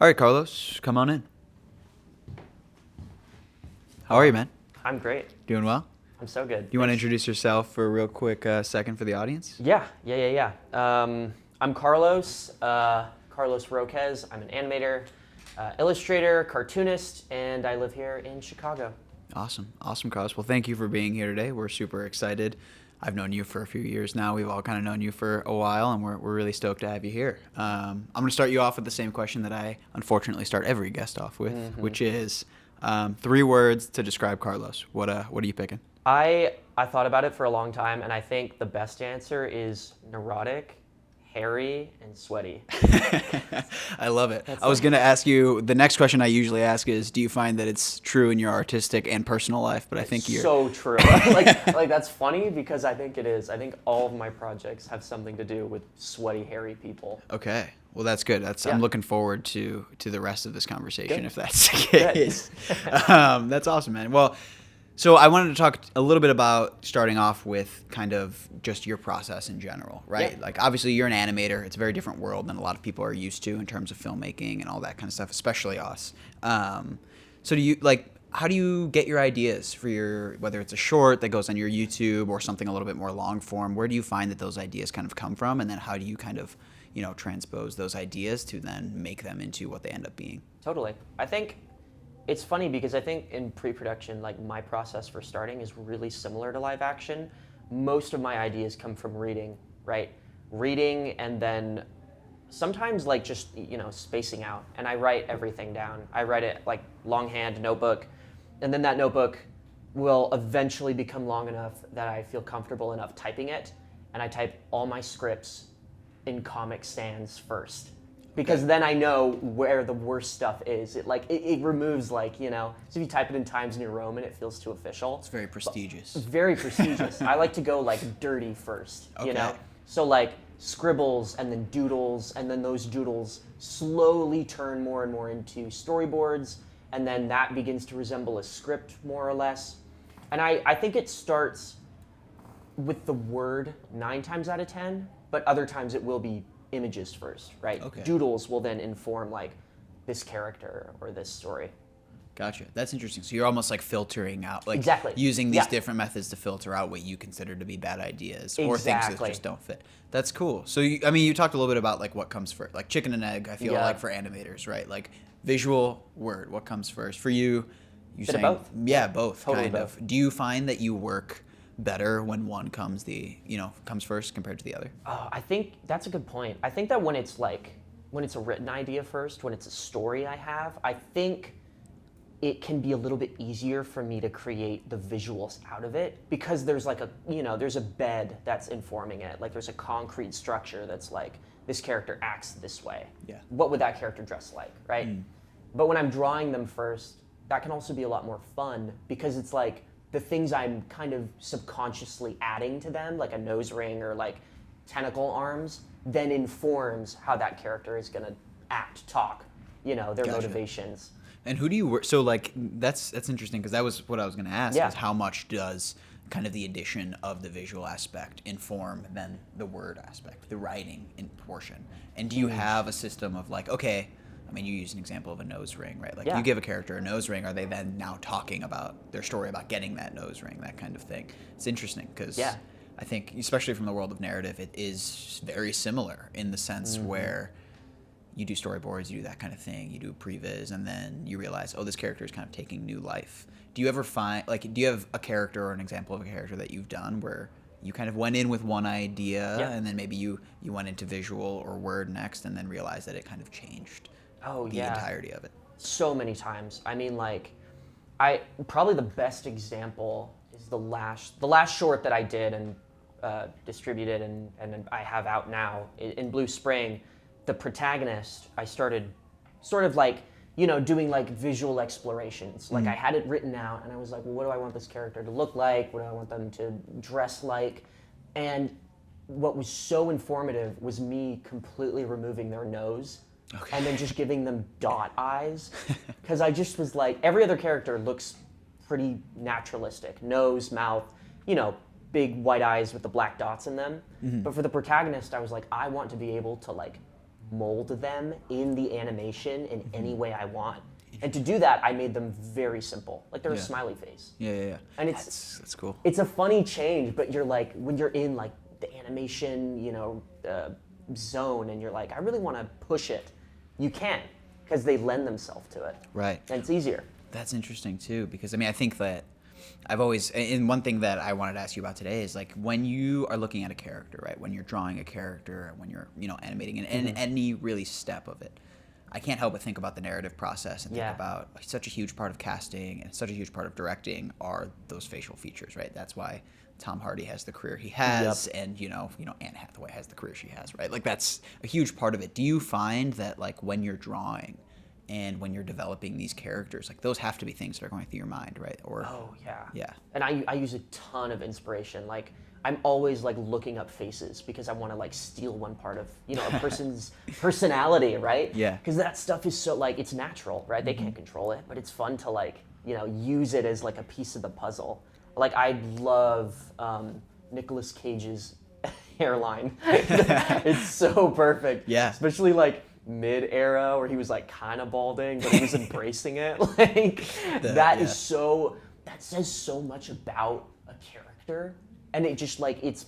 All right, Carlos, come on in. How are you, man? I'm great. Doing well? I'm so good. Do you want to introduce yourself for a real quick second for the audience? Yeah. I'm Carlos, Carlos Roques. I'm an animator, illustrator, cartoonist, and I live here in Chicago. Awesome, Carlos. Well, thank you for being here today. We're super excited. I've known you for a few years now. We've all kind of known you for a while, and we're really stoked to have you here. I'm going to start you off with the same question that I unfortunately start every guest off with, which is 3 words to describe Carlos. What are you picking? I thought about it for a long time, and I think the best answer is neurotic, hairy, and sweaty. I love it. I was going to ask you, the next question I usually ask is, do you find that it's true in your artistic and personal life? But I think you're... So true. like that's funny because I think it is. I think all of my projects have something to do with sweaty, hairy people. Okay. Well, that's good. I'm looking forward to the rest of this conversation, Good. if that's the case. That's awesome, man. Well, so I wanted to talk a little bit about starting off with kind of just your process in general, right? Yeah. Like, obviously, you're an animator. It's a very different world than a lot of people are used to in terms of filmmaking and all that kind of stuff, especially us. So how do you get your ideas for whether it's a short that goes on your YouTube or something a little bit more long form? Where do you find that those ideas kind of come from? And then how do you kind of, transpose those ideas to then make them into what they end up being? Totally. I think it's funny because I think in pre-production, like my process for starting is really similar to live action. Most of my ideas come from reading, right? Reading and then sometimes like just, spacing out. And I write everything down. I write it like longhand notebook. And then that notebook will eventually become long enough that I feel comfortable enough typing it. And I type all my scripts in Comic Sans first. Because then I know where the worst stuff is. It removes so if you type it in Times New Roman, it feels too official. It's very prestigious. Very prestigious. I like to go like dirty first, So like scribbles and then doodles, and then those doodles slowly turn more and more into storyboards, and then that begins to resemble a script more or less. And I think it starts with the word 9 times out of 10, but other times it will be images first, right? Okay. Doodles will then inform like this character or this story. Gotcha. That's interesting. So you're almost like filtering out, like Exactly. using these different methods to filter out what you consider to be bad ideas or things that just don't fit. That's cool. So you talked a little bit about like what comes first, like chicken and egg. I feel like for animators, right? Like visual, word. What comes first for you? You Bit of saying both. Yeah, both. Totally kind both. of. Do you find that you work better when one comes first compared to the other? I think that's a good point. I think that when it's a written idea first, when it's a story I have, I think it can be a little bit easier for me to create the visuals out of it because there's like there's a bed that's informing it. Like there's a concrete structure that's like, this character acts this way. Yeah. What would that character dress like, right? But when I'm drawing them first, that can also be a lot more fun because it's like, the things I'm kind of subconsciously adding to them, like a nose ring or like tentacle arms, then informs how that character is gonna act, talk, their Gotcha. motivations. And who do you work? So like that's interesting because that was what I was going to ask. Yeah. Is how much does kind of the addition of the visual aspect inform then the word aspect, the writing in portion? And do you have a system of like, okay, I mean, you use an example of a nose ring, right? Like you give a character a nose ring, are they then now talking about their story about getting that nose ring, that kind of thing? It's interesting because I think, especially from the world of narrative, it is very similar in the sense where you do storyboards, you do that kind of thing, you do previs, and then you realize, oh, this character is kind of taking new life. Do you ever do you have a character or an example of a character that you've done where you kind of went in with one idea and then maybe you went into visual or word next and then realized that it kind of changed the entirety of it? So many times. I mean, probably the best example is the last short that I did and distributed and I have out now in Blue Spring. The protagonist, I started sort of like, doing like visual explorations. Like I had it written out and I was like, well, what do I want this character to look like? What do I want them to dress like? And what was so informative was me completely removing their nose. Okay. And then just giving them dot eyes. Because I just was like, every other character looks pretty naturalistic. Nose, mouth, big white eyes with the black dots in them. But for the protagonist, I was like, I want to be able to like mold them in the animation in any way I want. And to do that, I made them very simple. Like they're a smiley face. Yeah. And That's cool. It's a funny change, but you're like, when you're in like the animation, zone, and you're like, I really want to push it, you can, because they lend themselves to it. Right. And it's easier. That's interesting too, because I mean, I think that I've always, and one thing that I wanted to ask you about today is like when you are looking at a character, right? When you're drawing a character, when you're, animating in any really step of it, I can't help but think about the narrative process and think about such a huge part of casting and such a huge part of directing are those facial features, right? That's why Tom Hardy has the career he has, and Anne Hathaway has the career she has, right? Like that's a huge part of it. Do you find that like when you're drawing and when you're developing these characters, like those have to be things that are going through your mind, right? Or yeah. And I use a ton of inspiration. Like I'm always like looking up faces because I want to like steal one part of a person's personality, right? Yeah. Because that stuff is so like it's natural, right? They can't control it, but it's fun to like use it as like a piece of the puzzle. Like I love Nicolas Cage's hairline. It's so perfect. Yeah. Especially like mid-era where he was like kind of balding, but he was embracing it. Like that says so much about a character. And it just like it's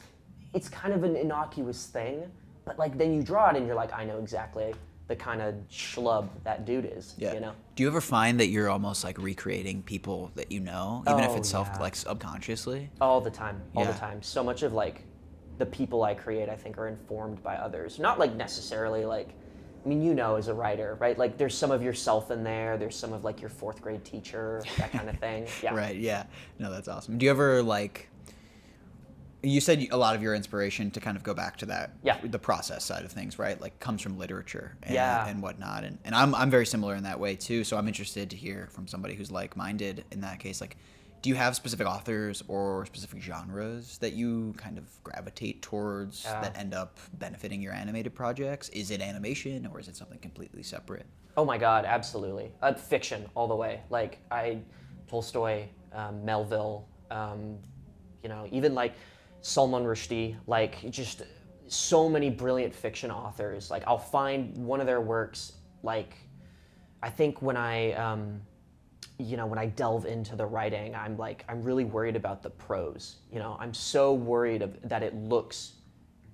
kind of an innocuous thing, but like then you draw it and you're like, I know exactly the kind of schlub that dude is. Yeah. Do you ever find that you're almost like recreating people that you know, even if it's like subconsciously? All the time. All the time. So much of like the people I create, I think, are informed by others. Not like necessarily like, I mean, as a writer, right? Like there's some of yourself in there. There's some of like your 4th grade teacher, that kind of thing. Yeah. Right. Yeah. No, that's awesome. Do you ever like? You said a lot of your inspiration to kind of go back to that, the process side of things, right? Like comes from literature and whatnot. And I'm very similar in that way too. So I'm interested to hear from somebody who's like-minded in that case. Like, do you have specific authors or specific genres that you kind of gravitate towards that end up benefiting your animated projects? Is it animation or is it something completely separate? Oh my God, absolutely. Fiction all the way. Like Tolstoy, Melville, even like Salman Rushdie, like just so many brilliant fiction authors. Like I'll find one of their works, like I think when I delve into the writing, I'm really worried about the prose. I'm so worried that it looks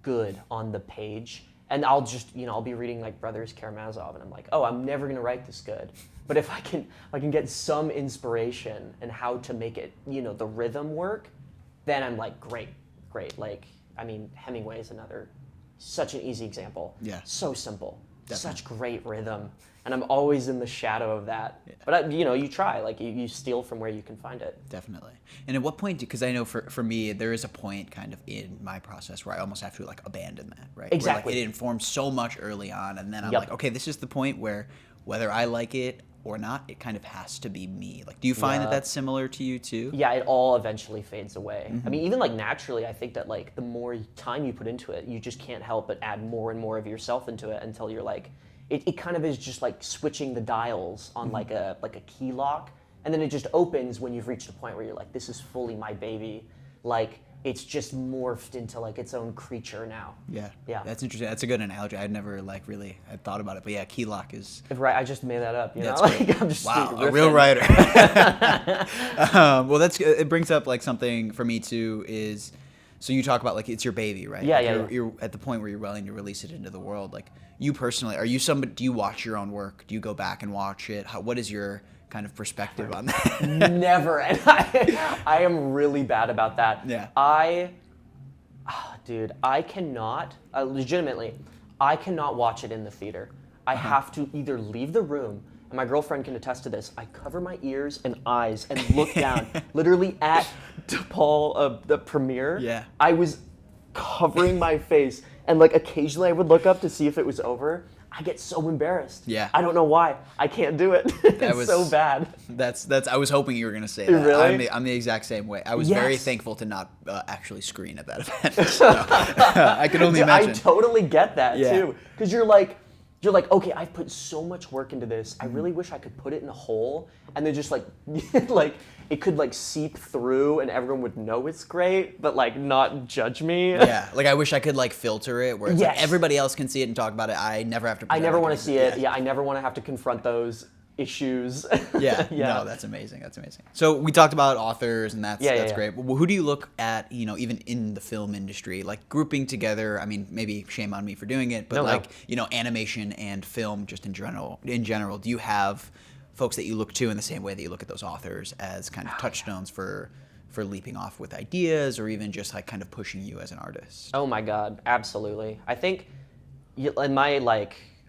good on the page. And I'll just, I'll be reading like Brothers Karamazov and I'm like, oh, I'm never gonna write this good. But if I can get some inspiration and how to make it, the rhythm work, then I'm like, great. Like, I mean, Hemingway is such an easy example. Yeah. So simple. Definitely. Such great rhythm. And I'm always in the shadow of that. Yeah. But, you try. Like, you steal from where you can find it. Definitely. And at what point, because I know for me, there is a point kind of in my process where I almost have to, like, abandon that, right? Exactly. Where, like, it informs so much early on, and then I'm like, okay, this is the point where whether I like it or not, it kind of has to be me. Like, do you find that that's similar to you too? Yeah, it all eventually fades away. I mean, even like naturally, I think that like the more time you put into it, you just can't help but add more and more of yourself into it until you're like, it kind of is just like switching the dials on like a key lock, and then it just opens when you've reached a point where you're like, this is fully my baby. Like it's just morphed into like its own creature now. Yeah. That's interesting. That's a good analogy. I'd never like really had thought about it, but yeah, key lock is. Right. I just made that up. You know, like I'm just a real writer. Well, it brings up like something for me too is, so you talk about like it's your baby, right? Yeah. You're at the point where you're willing to release it into the world. Like you personally, are you somebody? Do you watch your own work? Do you go back and watch it? What is your kind of perspective on that? Never. And I am really bad about that. Yeah. I cannot, legitimately, I cannot watch it in the theater. I have to either leave the room, and my girlfriend can attest to this, I cover my ears and eyes and look down. Literally at DePaul, the premiere, I was covering my face, and like occasionally I would look up to see if it was over. I get so embarrassed. Yeah. I don't know why. I can't do it. It's so bad. That's. I was hoping you were gonna say that. Really? I'm the exact same way. I was very thankful to not actually screen at that event. So, I can only imagine. I totally get that too, because you're like, you're like, okay, I've put so much work into this. I really wish I could put it in a hole and then just like, like it could like seep through and everyone would know it's great, but like not judge me. Yeah, like I wish I could like filter it where it's like Yes. everybody else can see it and talk about it. I never have to. I never want to see it. Yeah. Yeah, I never want to have to confront those issues. Yeah, no, that's amazing. That's amazing. So we talked about authors, and that's great. But who do you look at, you know, even in the film industry, like grouping together? I mean, maybe shame on me for doing it, but No. you know, animation and film just in general. In general, do you have folks that you look to in the same way that you look at those authors as kind of touchstones for leaping off with ideas, or even just like kind of pushing you as an artist? Oh my God, absolutely. I think in my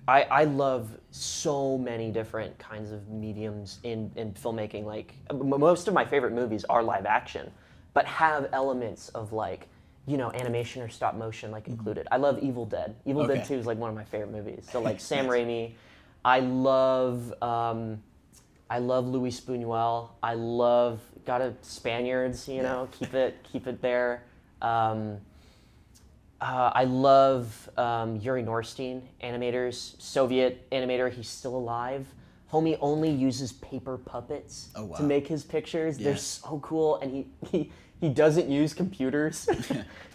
I love so many different kinds of mediums in filmmaking. Like most of my favorite movies are live action, but have elements of like, you know, animation or stop motion like included. I love Evil Dead. Evil Dead 2 is like one of my favorite movies. So like Sam Raimi. I love Louis Buñuel. I love Spaniards, you know, keep it there. I love Yuri Norstein, animators, Soviet animator. He's still alive. Homie only uses paper puppets to make his pictures. Yeah. They're so cool, and he doesn't use computers.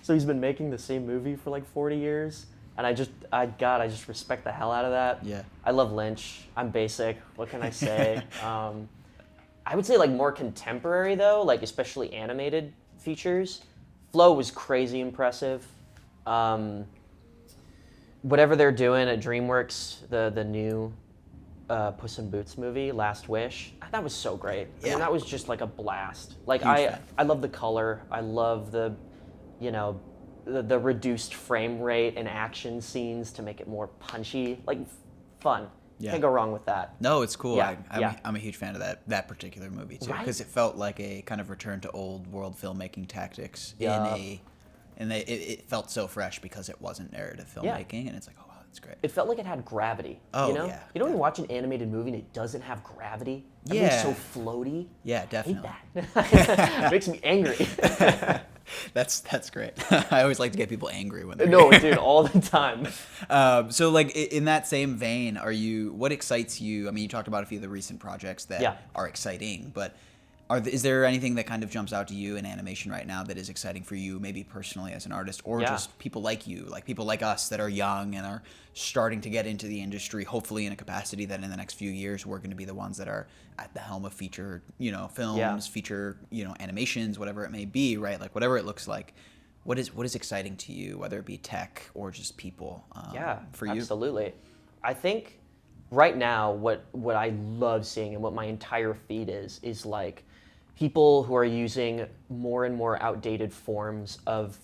So he's been making the same movie for like 40 years. And I just respect the hell out of that. Yeah. I love Lynch. I'm basic. What can I say? I would say like more contemporary though, like especially animated features. Flow was crazy impressive. Whatever they're doing at DreamWorks, the new Puss in Boots movie, Last Wish, that was so great. Yeah. I mean, that was just like a blast. Like I love the color. I love the, you know, the reduced frame rate and action scenes to make it more punchy, like fun. Yeah. Can't go wrong with that. No, it's cool. Yeah. I'm a huge fan of that particular movie too, because it felt like a kind of return to old world filmmaking tactics it felt so fresh because it wasn't narrative filmmaking, and it's like, oh wow, that's great. It felt like it had gravity. Oh, you know? Yeah. You know when you watch an animated movie and it doesn't have gravity? Everything's so floaty. Yeah, definitely. I hate that. It makes me angry. That's great. I always like to get people angry when they're No, dude, all the time. So like in that same vein, what excites you? I mean, you talked about a few of the recent projects that are exciting, but is there anything that kind of jumps out to you in animation right now that is exciting for you, maybe personally as an artist, or just people like you, like people like us that are young and are starting to get into the industry, hopefully in a capacity that in the next few years we're going to be the ones that are at the helm of feature, you know, films, feature, you know, animations, whatever it may be, right? Like whatever it looks like. What is exciting to you, whether it be tech or just people? For you? Absolutely. I think right now what I love seeing and what my entire feed is like people who are using more and more outdated forms of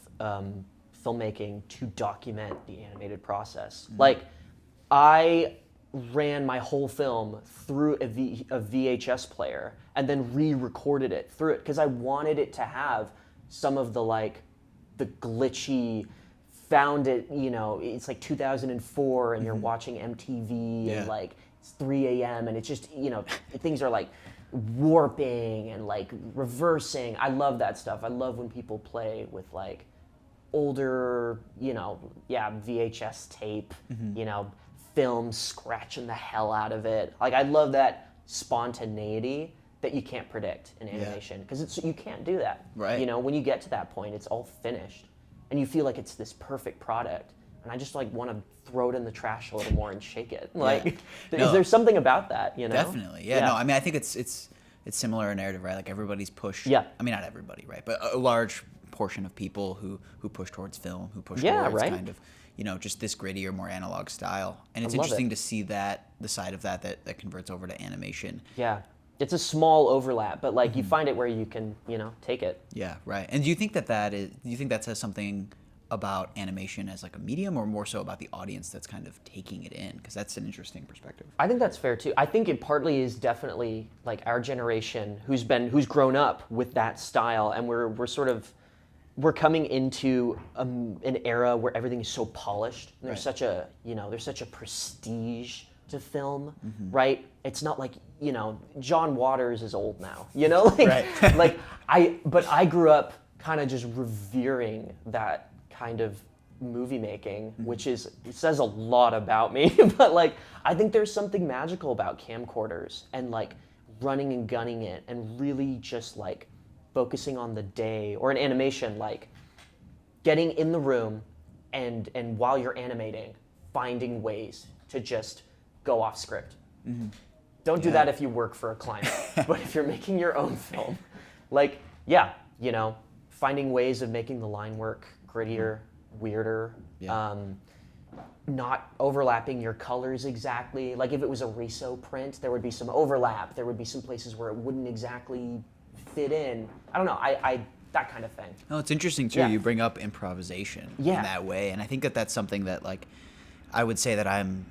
filmmaking to document the animated process. Mm-hmm. Like, I ran my whole film through a VHS player and then re-recorded it through it because I wanted it to have some of the glitchy, found it, you know, it's like 2004 and you're watching MTV and like it's 3 a.m. and it's just, you know, things are like warping and like reversing. I love that stuff. I love when people play with like older, you know, VHS tape, you know, film, scratching the hell out of it. Like I love that spontaneity that you can't predict in animation because you can't do that. Right. You know, when you get to that point, it's all finished and you feel like it's this perfect product. And I just like want to throw it in the trash a little more and shake it. Like, there's something about that, you know? Definitely, yeah. No, I mean, I think it's similar narrative, right? Like everybody's push. Yeah. I mean, not everybody, right? But a large portion of people who push towards film, who push towards kind of, you know, just this grittier, more analog style. And it's interesting to see the side of that converts over to animation. Yeah. It's a small overlap, but like you find it where you can, you know, take it. Yeah, right. And do you think that says something about animation as like a medium, or more so about the audience that's kind of taking it in? Because that's an interesting perspective. I think that's fair too. I think it partly is definitely like our generation who's grown up with that style, and we're coming into an era where everything is so polished. And there's such a prestige to film, right? It's not like, you know, John Waters is old now, you know, like but I grew up kind of just revering that kind of movie making, which it says a lot about me, but like I think there's something magical about camcorders and like running and gunning it and really just like focusing on the day, or an animation, like getting in the room and while you're animating, finding ways to just go off script. Don't do that if you work for a client, but if you're making your own film, like, yeah, you know, finding ways of making the line work grittier, weirder, not overlapping your colors exactly. Like if it was a Riso print, there would be some overlap. There would be some places where it wouldn't exactly fit in. I don't know, I that kind of thing. Oh, it's interesting too. You bring up improvisation in that way, and I think that that's something that, like, I would say that I'm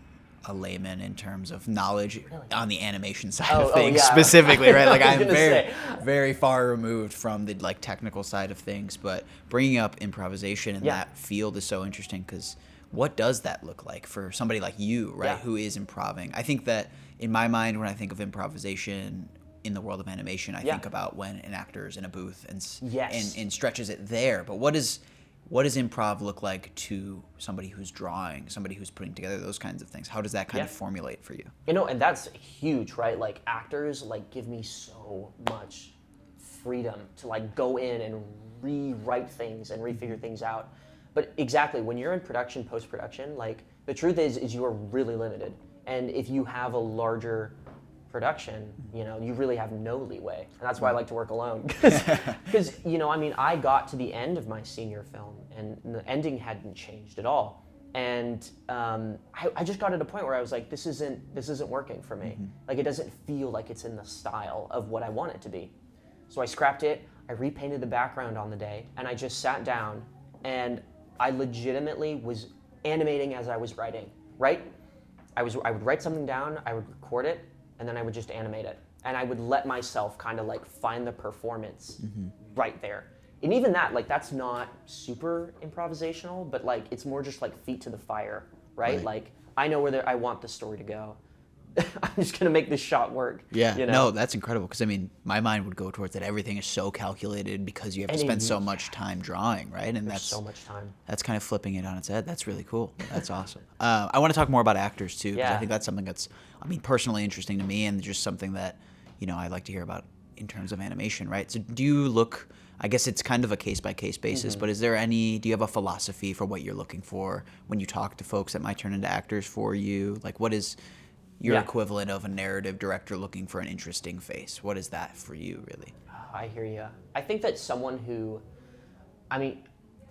a layman in terms of knowledge on the animation side of things specifically, right? Like I'm very far removed from the like technical side of things, but bringing up improvisation in that field is so interesting because what does that look like for somebody like you, right, who is improving? I think that in my mind, when I think of improvisation in the world of animation, I think about when an actor is in a booth and stretches it there. But what does improv look like to somebody who's drawing, somebody who's putting together those kinds of things? How does that kind of formulate for you? You know, and that's huge, right? Like actors like give me so much freedom to like go in and rewrite things and refigure things out. But exactly, when you're in production, post-production, like the truth is you are really limited. And if you have a larger production, you know, you really have no leeway. And that's why I like to work alone. Because, you know, I mean, I got to the end of my senior film and the ending hadn't changed at all. And I just got at a point where I was like, this isn't working for me. Like, it doesn't feel like it's in the style of what I want it to be. So I scrapped it, I repainted the background on the day, and I just sat down and I legitimately was animating as I was writing, right? I would write something down, I would record it, and then I would just animate it. And I would let myself kind of like find the performance right there. And even that, like that's not super improvisational, but like it's more just like feet to the fire, right? Like I know where I want the story to go. I'm just gonna make this shot work. Yeah, you know? No, that's incredible. Because I mean, my mind would go towards that everything is so calculated because you have to spend so much time drawing, right? And that's so much time. That's kind of flipping it on its head. That's really cool. That's awesome. I want to talk more about actors too, because I think that's something that's, I mean, personally interesting to me, and just something that, you know, I like to hear about in terms of animation, right? So do you look? I guess it's kind of a case-by-case basis, but do you have a philosophy for what you're looking for when you talk to folks that might turn into actors for you? Like, what is your equivalent of a narrative director looking for an interesting face? What is that for you, really? I hear you. I think that someone who, I mean,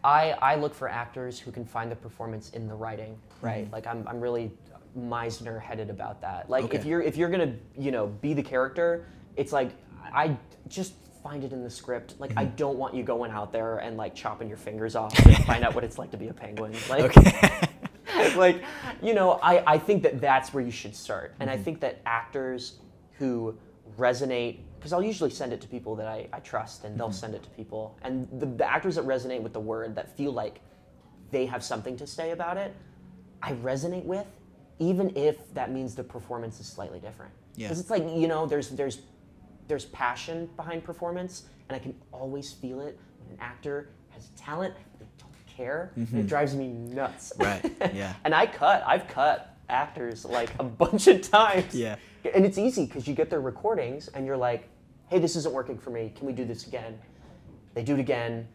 I look for actors who can find the performance in the writing, right? Like I'm really Meisner-headed about that. Like if you're gonna, you know, be the character, it's like I just find it in the script. Like I don't want you going out there and like chopping your fingers off to find out what it's like to be a penguin. Like like, you know, I think that that's where you should start. And I think that actors who resonate, because I'll usually send it to people that I trust, and they'll send it to people. And the actors that resonate with the word, that feel like they have something to say about it, I resonate with, even if that means the performance is slightly different. Because it's like, you know, there's passion behind performance, and I can always feel it when an actor has talent. They don't care. And it drives me nuts. Right. Yeah. And I've cut actors like a bunch of times. Yeah. And it's easy because you get their recordings and you're like, hey, this isn't working for me. Can we do this again? They do it again.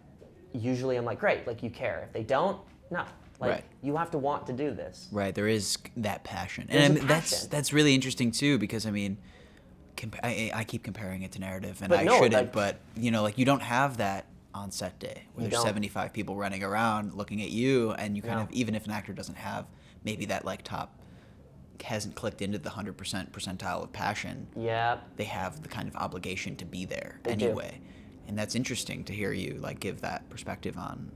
Usually I'm like, great, like you care. If they don't, no. Like you have to want to do this. Right. There is that passion. There's and a passion. That's really interesting too, because I mean, I keep comparing it to narrative, and I shouldn't, like, but you know, like you don't have that on set day where there's 75 people running around looking at you, and you kind of, even if an actor doesn't have maybe that like hasn't clicked into the 100% percentile of passion, they have the kind of obligation to be there anyway. And that's interesting to hear you like give that perspective on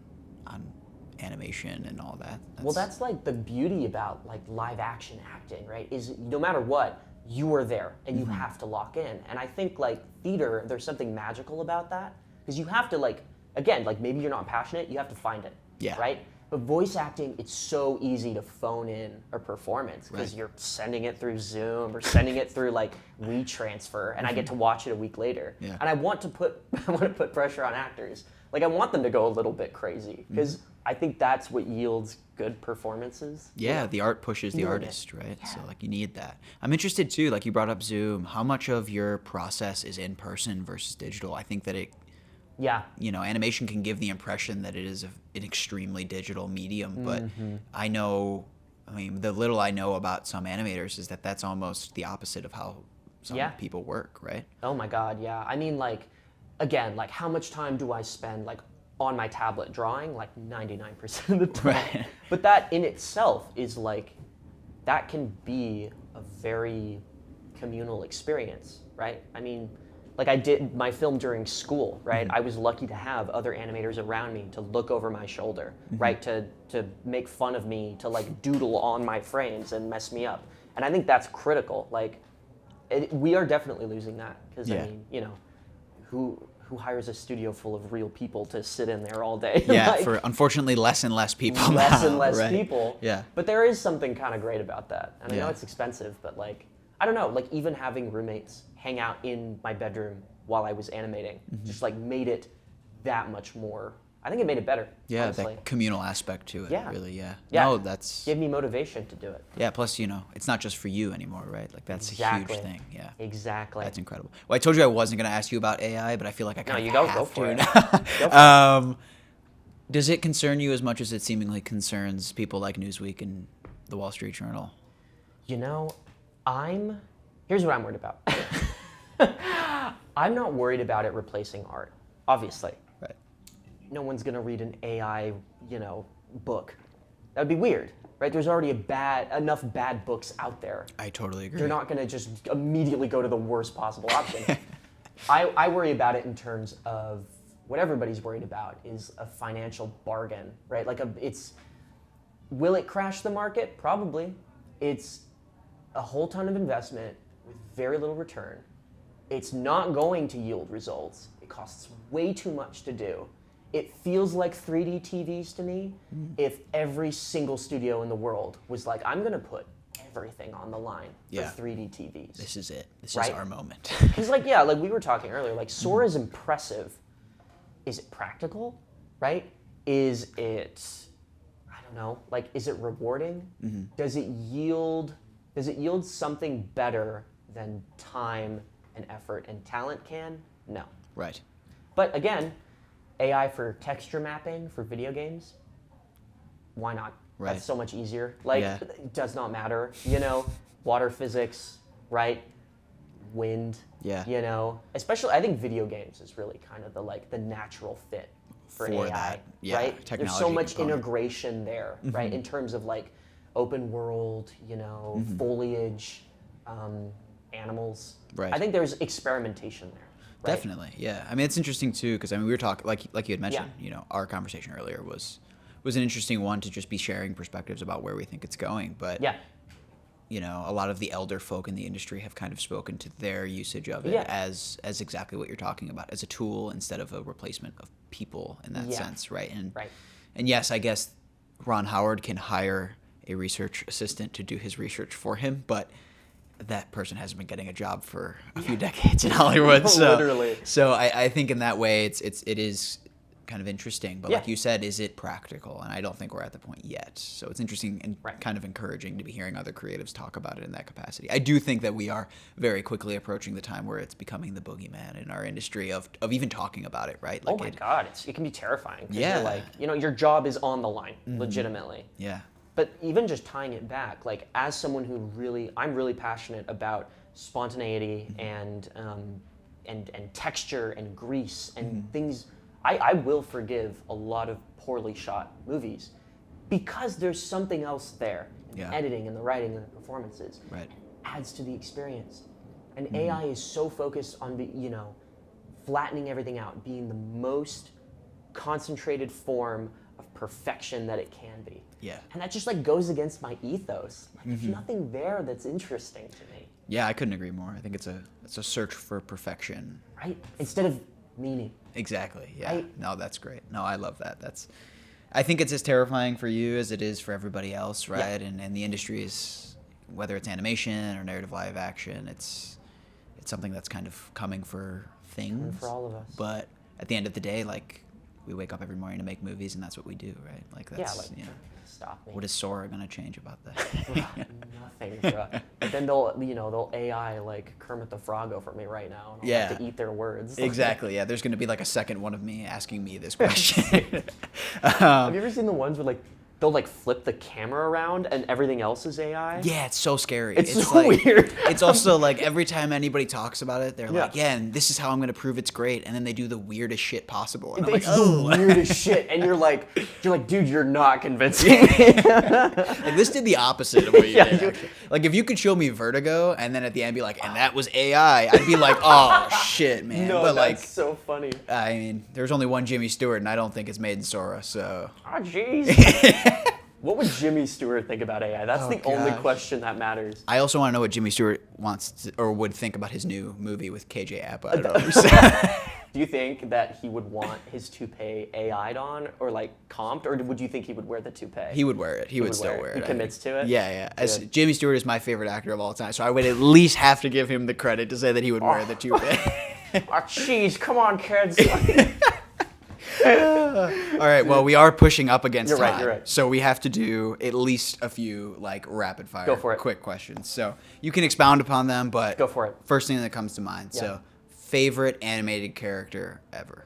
animation and all that. Well, that's like the beauty about like live action acting, right? Is no matter what, you are there and you have to lock in. And I think like theater, there's something magical about that, because you have to like, again, like maybe you're not passionate, you have to find it, right? But voice acting, it's so easy to phone in a performance because you're sending it through Zoom or sending it through like WeTransfer, and I get to watch it a week later. And I want to put pressure on actors, Like I want them to go a little bit crazy because I think that's what yields good performances. Yeah, the art pushes the artist, right? Yeah. So like you need that. I'm interested too, like you brought up Zoom, how much of your process is in person versus digital? I think that Yeah. Animation can give the impression that it is an extremely digital medium, but the little I know about some animators is that that's almost the opposite of how some people work, right? Oh my God, yeah. I mean, like, again, like how much time do I spend like on my tablet drawing? Like 99% of the time. Right. But that in itself is like, that can be a very communal experience, right? I mean, like I did my film during school, right? I was lucky to have other animators around me to look over my shoulder, right? To make fun of me, to like doodle on my frames and mess me up. And I think that's critical. Like, we are definitely losing that because I mean, who hires a studio full of real people to sit in there all day? Yeah, like, for unfortunately less and less people less now, and less right? people. Yeah. But there is something kind of great about that. And I know Yeah. it's expensive, but like, I don't know, like even having roommates hang out in my bedroom while I was animating just like made it that much more. I think it made it better. Yeah, honestly. that communal aspect to it, Yeah. really, yeah. Yeah. No, that's... Gave me motivation to do it. Yeah, plus, it's not just for you anymore, right? Like, that's Exactly. a huge thing, yeah. Exactly. That's incredible. Well, I told you I wasn't going to ask you about AI, but I feel like I kind of go have for to it. now. Go for Does it concern you as much as it seemingly concerns people like Newsweek and the Wall Street Journal? Here's what I'm worried about. I'm not worried about it replacing art, obviously. Right. No one's gonna read an AI, book. That would be weird, right? There's already enough bad books out there. I totally agree. They're not gonna just immediately go to the worst possible option. I worry about it in terms of what everybody's worried about is a financial bargain, right? Like will it crash the market? Probably. It's a whole ton of investment with very little return. It's not going to yield results. It costs way too much to do. It feels like 3D TVs to me if every single studio in the world was like, I'm going to put everything on the line for 3D TVs. This is it. This Right? is our moment. Because like we were talking earlier, like Sora is impressive. Is it practical? Right? Is it, I don't know, like is it rewarding? Does it yield something better than time and effort and talent can? No. Right. But again, AI for texture mapping for video games, why not? Right. That's so much easier. Like, it does not matter, water physics, right? Wind, especially I think video games is really kind of the natural fit for AI, that, right? technology There's so much component. integration there, right? In terms of like open world, foliage, animals. Right. I think there's experimentation there. Right? Definitely, yeah. I mean, it's interesting too because we were talking like you had mentioned. Our conversation earlier was an interesting one to just be sharing perspectives about where we think it's going. But a lot of the elder folk in the industry have kind of spoken to their usage of it as exactly what you're talking about, as a tool instead of a replacement of people in that sense, right? And yes, I guess Ron Howard can hire a research assistant to do his research for him, but that person hasn't been getting a job for a few decades in Hollywood. So, Literally. So I think in that way it is kind of interesting. But like you said, is it practical? And I don't think we're at the point yet. So it's interesting and kind of encouraging to be hearing other creatives talk about it in that capacity. I do think that we are very quickly approaching the time where it's becoming the boogeyman in our industry of even talking about it, right? Like oh my God, it can be terrifying. 'Cause Yeah. You're like, your job is on the line, legitimately. Yeah. But even just tying it back, like as someone I'm really passionate about spontaneity and texture and grease and things. I will forgive a lot of poorly shot movies because there's something else there in the editing and the writing and the performances. Right. It adds to the experience. And AI is so focused on flattening everything out, being the most concentrated form of perfection that it can be. Yeah. And that just goes against my ethos. There's nothing there that's interesting to me. Yeah, I couldn't agree more. I think it's a search for perfection. Right? Instead of meaning. Exactly. Yeah. Right? No, that's great. No, I love that. I think it's as terrifying for you as it is for everybody else, right? Yeah. And the industry is, whether it's animation or narrative live action, it's something that's kind of coming for things. Coming for all of us. But at the end of the day, we wake up every morning to make movies, and that's what we do, right? Like that's stop me. what is Sora gonna change about that? Nothing, bro. But then they'll AI like Kermit the Frog over me right now, and I'll have to eat their words. Exactly. Yeah. There's gonna be like a second one of me asking me this question. Have you ever seen the ones where like they'll like flip the camera around and everything else is AI? Yeah, it's so scary. It's so like, weird. It's also like every time anybody talks about it, they're Yeah. like, yeah, and this is how I'm going to prove it's great. And then they do the weirdest shit possible. And I'm It's like, oh. the weirdest shit, and you're like, dude, you're not convincing me. Like, this did the opposite of what you Yeah, did. you- Actually. Like, if you could show me Vertigo and then at the end be like, and that was AI, I'd be like, oh, shit, man. No, but that's like, so funny. I mean, there's only one Jimmy Stewart, and I don't think it's made in Sora, so. Oh, jeez. What would Jimmy Stewart think about AI? That's the only gosh. question that matters. I also want to know what Jimmy Stewart wants to, or would think about his new movie with KJ Apa. I don't know what you're saying. Do you think that he would want his toupee AI'd on or like comped, or would you think he would wear the toupee? He would wear it. He would still wear it. He I commits think. to it? Yeah, yeah. As Good. Jimmy Stewart is my favorite actor of all time, so I would at least have to give him the credit to say that he would wear the toupee. Oh, jeez, come on, kids. All right, well, we are pushing up against You're right, time. you're right. So we have to do at least a few like rapid fire Go for it. quick questions. So you can expound upon them, but Go for it. First thing that comes to mind. Yeah. So favorite animated character ever?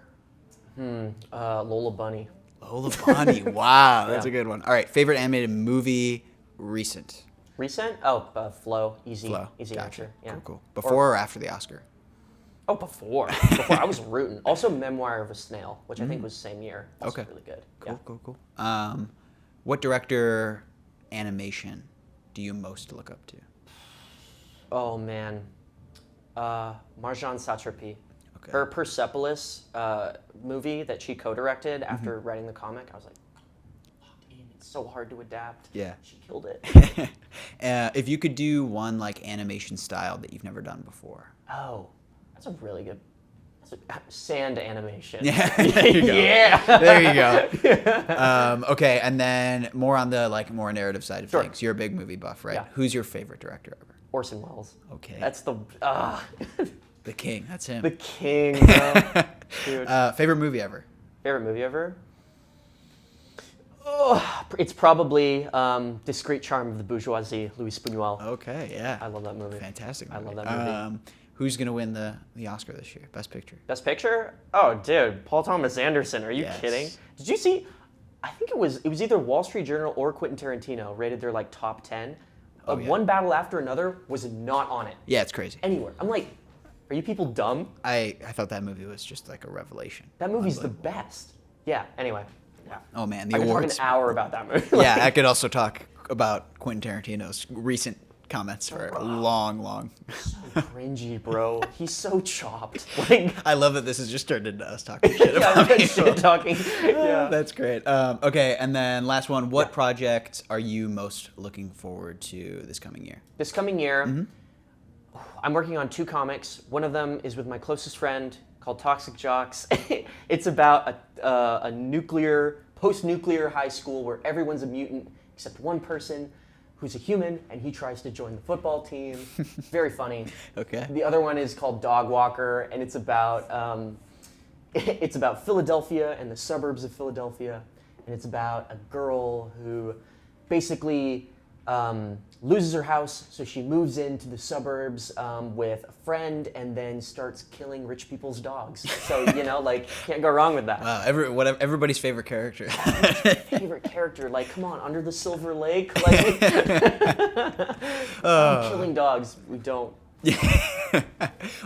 Lola Bunny. Lola Bunny. Wow, that's Yeah. a good one. All right, favorite animated movie recent? Recent? Oh, Flo. Easy. Flow. Easy Gotcha. answer. Yeah. Cool. Before or after the Oscar? Oh, before. Before I was rooting. Also, Memoir of a Snail, which I think was same year. Also Okay. really good. Cool. What director animation do you most look up to? Oh man, Marjane Satrapi. Okay. Her Persepolis movie that she co-directed after writing the comic, I was like, oh, damn, it's so hard to adapt. Yeah. She killed it. If you could do one like animation style that you've never done before. Oh, that's a really good. Sand animation. Yeah. There you go. Yeah. There you go. Okay, and then more on the like more narrative side of Sure. things. You're a big movie buff, right? Yeah. Who's your favorite director ever? Orson Welles. Okay. That's the The king. That's him. the king, bro. Dude. Favorite movie ever? Favorite movie ever? Oh, it's probably Discreet Charm of the Bourgeoisie, Louis Buñuel. Okay, yeah. I love that movie. Fantastic I movie. love that movie. Who's gonna win the Oscar this year? Best Picture. Best Picture? Oh, dude, Paul Thomas Anderson. Are you Yes. kidding? Did you see? I think it was either Wall Street Journal or Quentin Tarantino rated their like top 10. Oh, yeah. One Battle After Another was not on it Yeah, it's crazy. anywhere. I'm like, are you people dumb? I thought that movie was just like a revelation. That movie's the best. Yeah. Anyway. Yeah. Oh man, the I could talk an awards. hour about that movie. Yeah, I could also talk about Quentin Tarantino's recent comments for a long. So cringy, bro. He's so chopped. Like, I love that this has just turned into us talking shit about yeah, people. shit talking. Yeah. That's great. Okay, and then last one. What project are you most looking forward to this coming year? This coming year, I'm working on 2 comics. One of them is with my closest friend called Toxic Jocks. It's about a post-nuclear high school where everyone's a mutant except one person who's a human, and he tries to join the football team. Very funny. Okay. The other one is called Dog Walker, and it's about Philadelphia and the suburbs of Philadelphia, and it's about a girl who basically loses her house, so she moves into the suburbs with a friend, and then starts killing rich people's dogs. So like can't go wrong with that. Wow, everybody's favorite character. Favorite character, like come on, Under the Silver Lake, like killing dogs. We don't.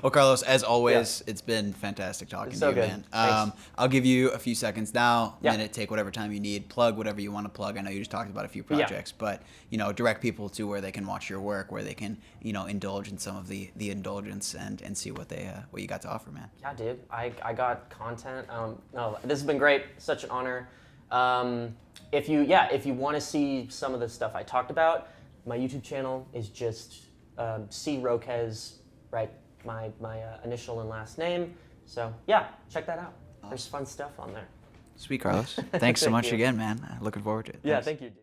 Well, Carlos, as always, it's been fantastic talking It's to so you, good. man. Thanks. I'll give you a few seconds now, Yeah. minute, take whatever time you need, plug whatever you want to plug. I know you just talked about a few Yeah. projects, but direct people to where they can watch your work, where they can indulge in some of the indulgence and see what you got to offer, man. Yeah, dude. I got content. No, this has been great. Such an honor. If you want to see some of the stuff I talked about, my YouTube channel is just C Roques, right? My initial and last name. So yeah, check that out. There's fun stuff on there. Sweet, Carlos. Thanks so Thank much you. again, man. Looking forward to it. Yeah, Thanks. thank you, dude.